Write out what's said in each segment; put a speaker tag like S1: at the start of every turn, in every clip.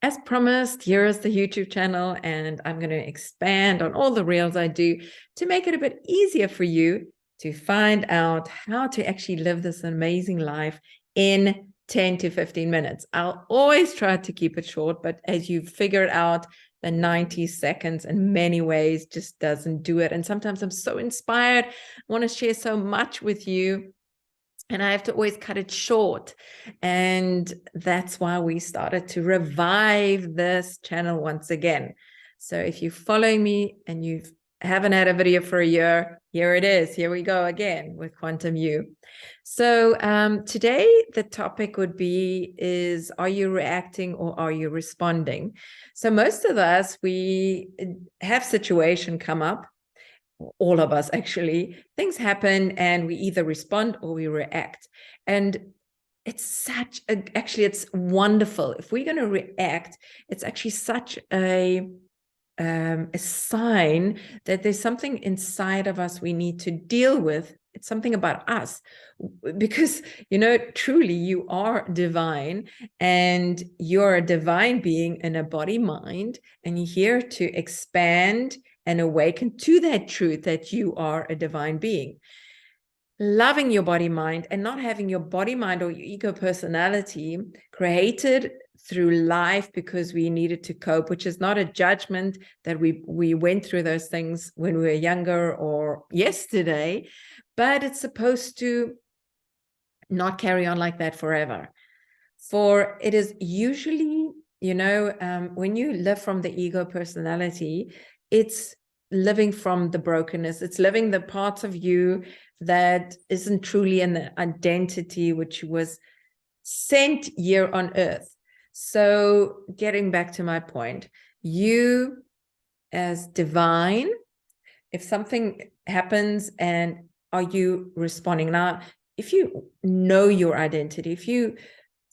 S1: As promised, here is the YouTube channel, and I'm going to expand on all the reels I do to make it a bit easier for you to find out how to actually live this amazing life in 10 to 15 minutes. I'll always try to keep it short, but as you've figured out, the 90 seconds in many ways just doesn't do it. And sometimes I'm so inspired, I want to share so much with you, and I have to always cut it short. And that's why we started to revive this channel once again. So if you're following me and you haven't had a video for a year, here it is. Here we go again with Quantum You. So today the topic would be is, are you reacting or are you responding? So most of us, we have situation come up, all of us actually, things happen and we either respond or we react. And it's such a, actually it's wonderful. If we're going to react, it's actually such a sign that there's something inside of us we need to deal with. It's something about us, because, you know, truly you are divine, and you're a divine being in a body mind, and you're here to expand and awaken to that truth that you are a divine being. Loving your body mind and not having your body mind or your ego personality created through life because we needed to cope, which is not a judgment that we went through those things when we were younger or yesterday, but it's supposed to not carry on like that forever. For it is usually, you know, when you live from the ego personality, it's living from the brokenness. It's living the parts of you that isn't truly an identity which was sent here on earth. So getting back to my point, you as divine, if something happens, and are you responding? Now, if you know your identity, if you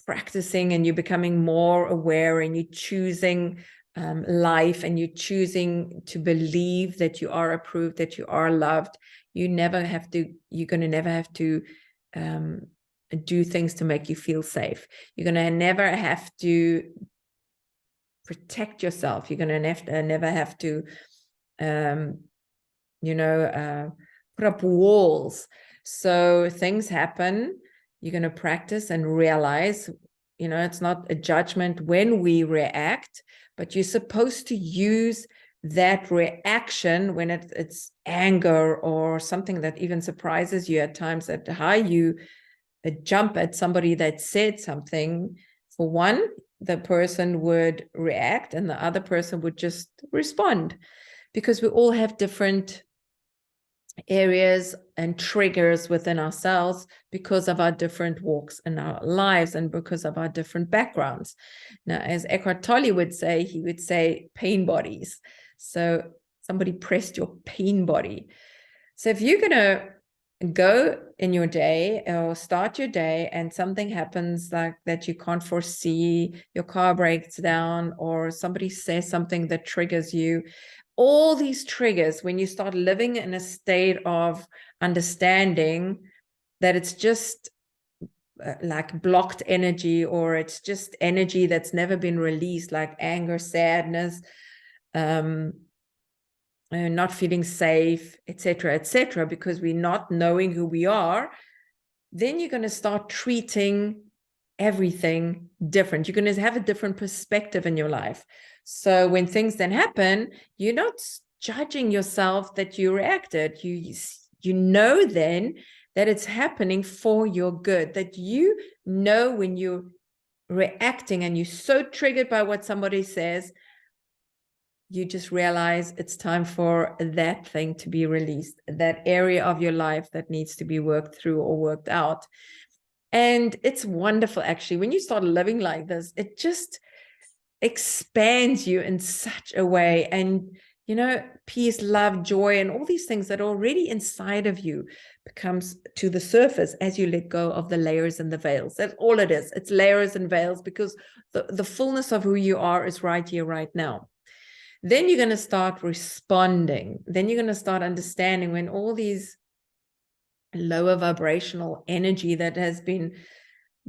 S1: practicing and you're becoming more aware and you're choosing life, and you're choosing to believe that you are approved, that you are loved, you're going to never have to do things to make you feel safe. You're going to never have to protect yourself. You're going to never have to, you know, put up walls. So things happen. You're going to practice and realize, you know, it's not a judgment when we react, but you're supposed to use that reaction when it's anger or something that even surprises you at times, at how you jump at somebody that said something. For one, the person would react and the other person would just respond, because we all have different areas and triggers within ourselves because of our different walks in our lives and because of our different backgrounds. Now, as Eckhart Tolle would say, he would say pain bodies. So somebody pressed your pain body. So if you're going to go in your day or start your day and something happens like that you can't foresee, your car breaks down or somebody says something that triggers you, all these triggers, when you start living in a state of understanding that it's just like blocked energy, or it's just energy that's never been released, like anger, sadness, not feeling safe, etc., because we're not knowing who we are, then you're going to start treating everything different. You're going to have a different perspective in your life. So when things then happen, you're not judging yourself that you reacted. You know then that it's happening for your good, that you know when you're reacting and you're so triggered by what somebody says, you just realize it's time for that thing to be released, that area of your life that needs to be worked through or worked out. And it's wonderful, actually, when you start living like this, it just expands you in such a way. And, you know, peace, love, joy, and all these things that are already inside of you becomes to the surface as you let go of the layers and the veils. That's all it is. It's layers and veils, because the fullness of who you are is right here, right now. Then you're going to start responding. Then you're going to start understanding when all these lower vibrational energy that has been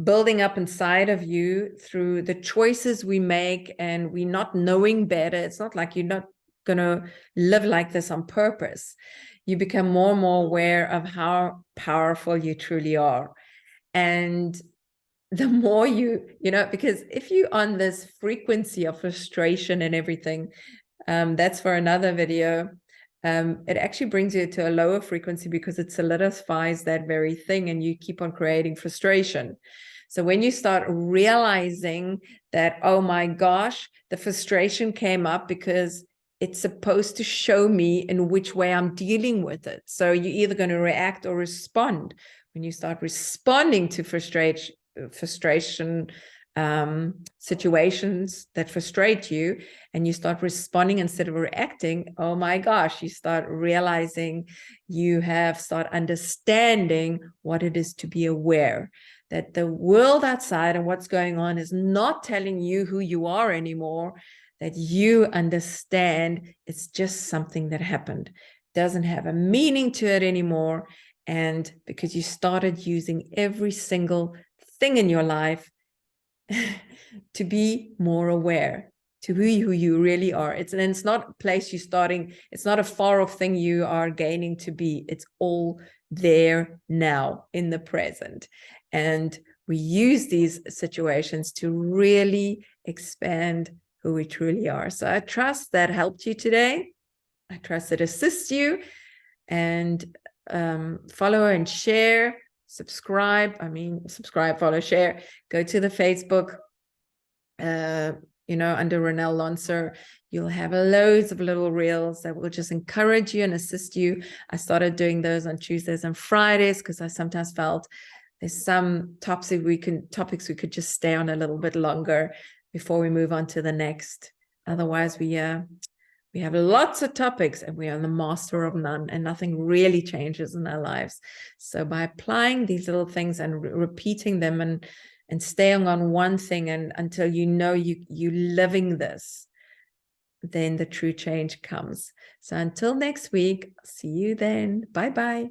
S1: building up inside of you through the choices we make, and we're not knowing better. It's not like you're not going to live like this on purpose. You become more and more aware of how powerful you truly are. And the more because if you're on this frequency of frustration and everything, that's for another video. It actually brings you to a lower frequency because it solidifies that very thing, and you keep on creating frustration. So when you start realizing that, oh my gosh, the frustration came up because it's supposed to show me in which way I'm dealing with it. So you're either going to react or respond. When you start responding to frustration situations that frustrate you, and you start responding instead of reacting, oh my gosh, you start realizing, start understanding what it is to be aware that the world outside and what's going on is not telling you who you are anymore, that you understand it's just something that happened. It doesn't have a meaning to it anymore. And because you started using every single thing in your life to be more aware to who you really are. It's not a place you're starting. It's not a far off thing you are gaining to be. It's all there now in the present. And we use these situations to really expand who we truly are. So I trust that helped you today. I trust it assists you. And follow and share, subscribe, follow, share, go to the Facebook, under Renelle Lonser. You'll have loads of little reels that will just encourage you and assist you. I started doing those on Tuesdays and Fridays because I sometimes felt there's some topics we could just stay on a little bit longer before we move on to the next. Otherwise, we have lots of topics and we are the master of none, and nothing really changes in our lives. So by applying these little things and repeating them and staying on one thing, and until you living this, then the true change comes. So until next week, see you then. Bye-bye.